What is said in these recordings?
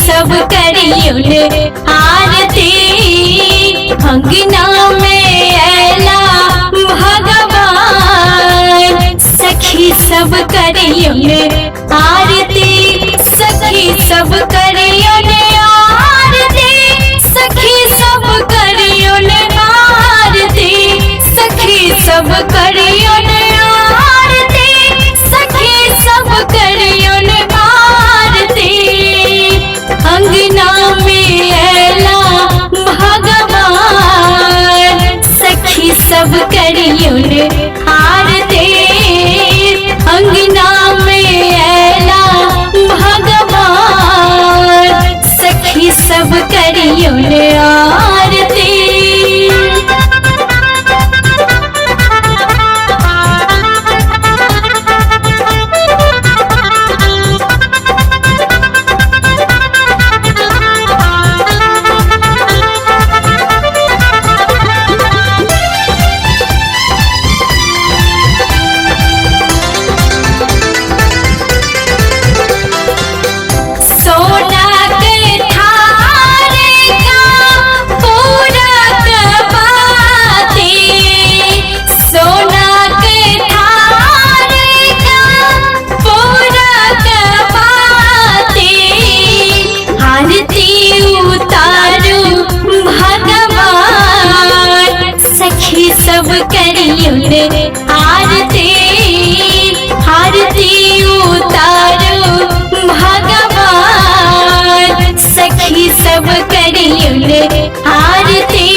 सब करियुन आरती अंगना में अला भगवान सखी सब करियुन आरती सखी सब करियुन आरती सखी सब करियुन आरती सखी सब करियुन आरती सखी सब करियुन आरती अंगना में अला भगवान सखी सब करियुन आरती अंगना में अला भगवान सखी सब करियुन आरती सब करियुन आरती आरती उतारो भगवान सखी सब करियुन आरती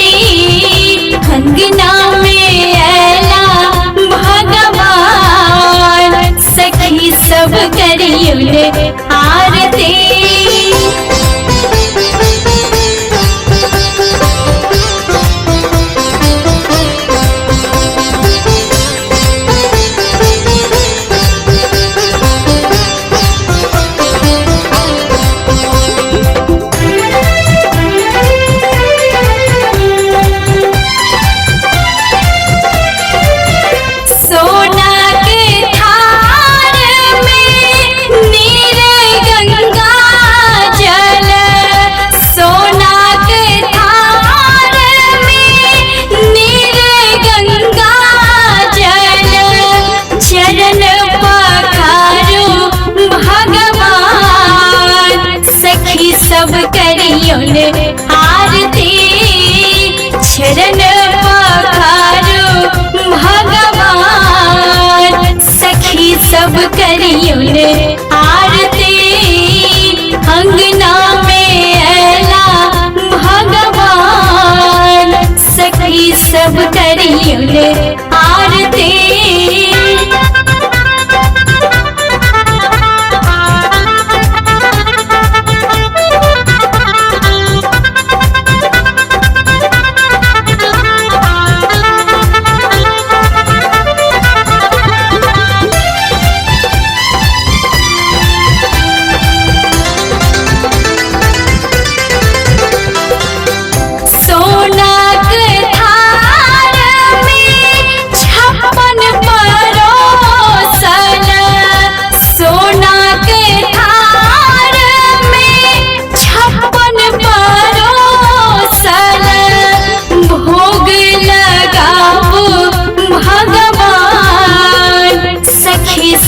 अंगना में अला भगवान सखी सब करियुन आरती सब करियुन आरती चरण पखारो भगवान सखी सब करियुन आरती अंगना में अला भगवान सखी सब करियुन आरती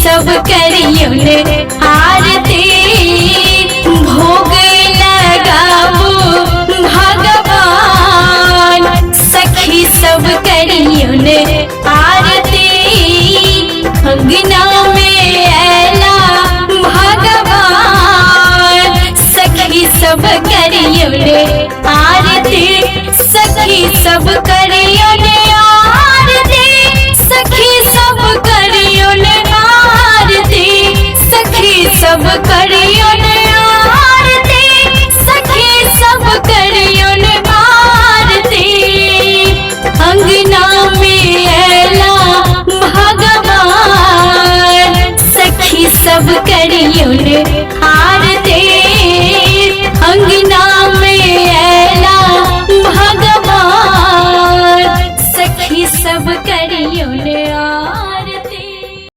सब करियुन आरती भोग लगाबो भगवान सखी सब करियुन आरती अंगना में अला भगवान सखी सब करियुन आरती सखी सब करियुन आरती सखी सब करियुन सखी सब करियुन आरती सखी सब करियुन आरती अंगना में अला भगवान सखी सब करियुन